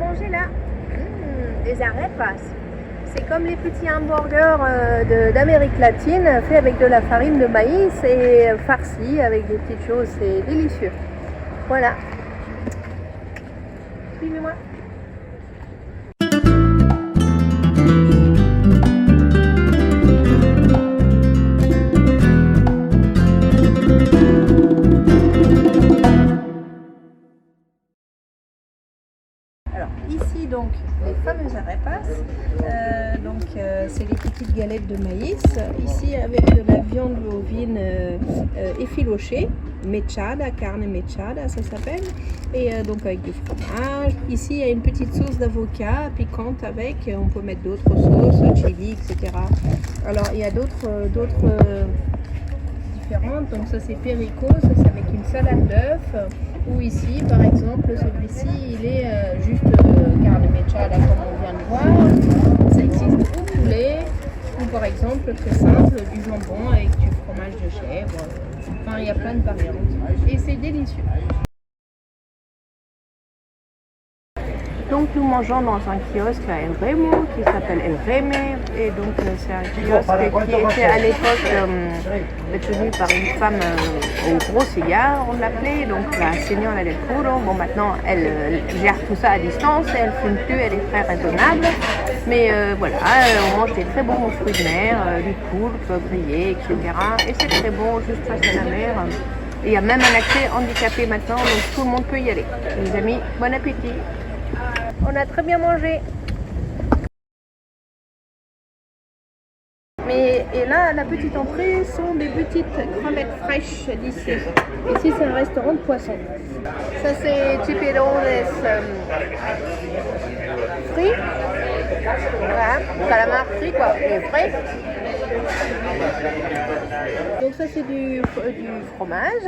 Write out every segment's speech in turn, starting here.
manger là des arepas. C'est comme les petits hamburgers d'Amérique latine, faits avec de la farine de maïs et farcis avec des petites choses. C'est délicieux. Voilà. Suivez-moi. Alors ici donc les fameuses arepas, c'est les petites galettes de maïs, ici avec de la viande bovine effilochée, mechada, carne mechada ça s'appelle, et donc avec du fromage. Ici il y a une petite sauce d'avocat piquante avec, on peut mettre d'autres sauces, chili, etc. Alors il y a d'autres différentes, donc ça c'est perico, ça c'est avec une salade d'œufs. Ou ici, par exemple, celui-ci, il est juste carne mechada comme on vient de voir. Ça existe au poulet, ou par exemple, très simple, du jambon avec du fromage de chèvre. Enfin, il y a plein de variantes. Et c'est délicieux. Donc nous mangeons dans un kiosque à El Remo qui s'appelle El Reme, et donc c'est un kiosque qui était à l'époque tenu par une femme au gros cigare, on l'appelait, donc la Señora del Puro. Bon, maintenant elle gère tout ça à distance, elle fume plus, elle est très raisonnable, mais voilà, on mange des très bons fruits de mer, du poulpe grillé, etc. Et c'est très bon, juste face à la mer. Et il y a même un accès handicapé maintenant, donc tout le monde peut y aller. Les amis, bon appétit! On a très bien mangé. Et là, la petite entrée sont des petites crevettes fraîches d'ici. Ici, c'est un restaurant de poisson. Ça, c'est chipirones frits. Voilà, calamar frit, quoi, et frais. Donc ça, c'est du fromage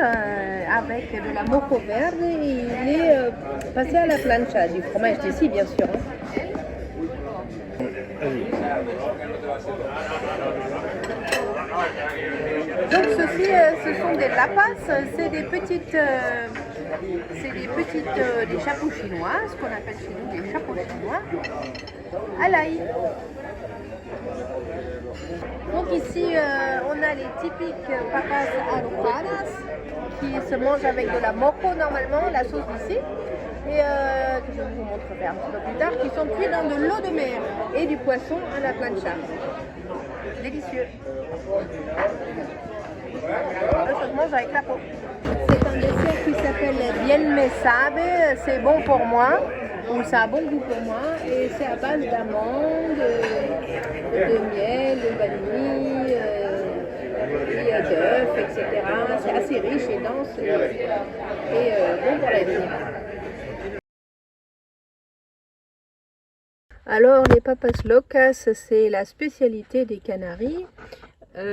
avec de la mojo verde. Et il est passé à la plancha, du fromage d'ici, bien sûr. Donc ceci, ce sont des lapas, c'est des petites, des chapeaux chinois, ce qu'on appelle chez nous des chapeaux chinois, à l'ail. Donc ici, on a les typiques papas arrojadas qui se mangent avec de la mojo normalement, la sauce d'ici. Et que je vous montrerai un petit peu plus tard, qui sont cuits dans de l'eau de mer et du poisson à la plancha. Délicieux. Ça se mange avec la peau. C'est un dessert qui s'appelle bien me sabe, c'est bon pour moi, ou ça a bon goût pour moi, et c'est à base d'amandes, de miel, de vanille, d'œufs, etc. C'est assez riche et dense et bon pour la vie. Alors les papas locas, c'est la spécialité des Canaries.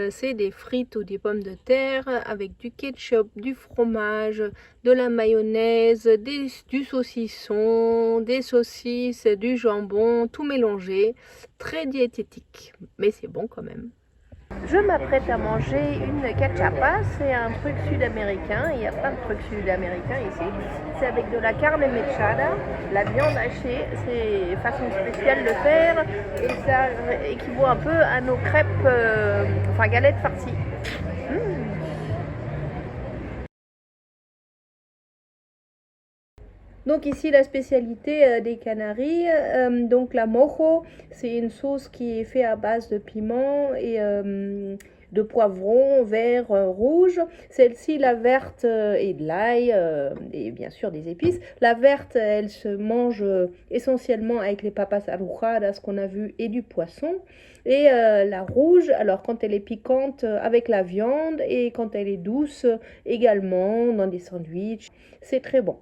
C'est des frites ou des pommes de terre avec du ketchup, du fromage, de la mayonnaise, du saucisson, des saucisses, du jambon, tout mélangé. Très diététique, mais c'est bon quand même. Je m'apprête à manger une cachapa, c'est un truc sud-américain, il y a plein de trucs sud-américains ici. C'est avec de la carne mechada, la viande hachée, c'est façon spéciale de faire et ça équivaut un peu à nos crêpes, enfin galettes farcies. Donc ici la spécialité des Canaries, donc la mojo, c'est une sauce qui est faite à base de piment et de poivron vert, rouge. Celle-ci, la verte, et de l'ail et bien sûr des épices. La verte, elle se mange essentiellement avec les papas arrojadas qu'on a vu et du poisson. Et la rouge, alors quand elle est piquante avec la viande et quand elle est douce également dans des sandwichs, c'est très bon.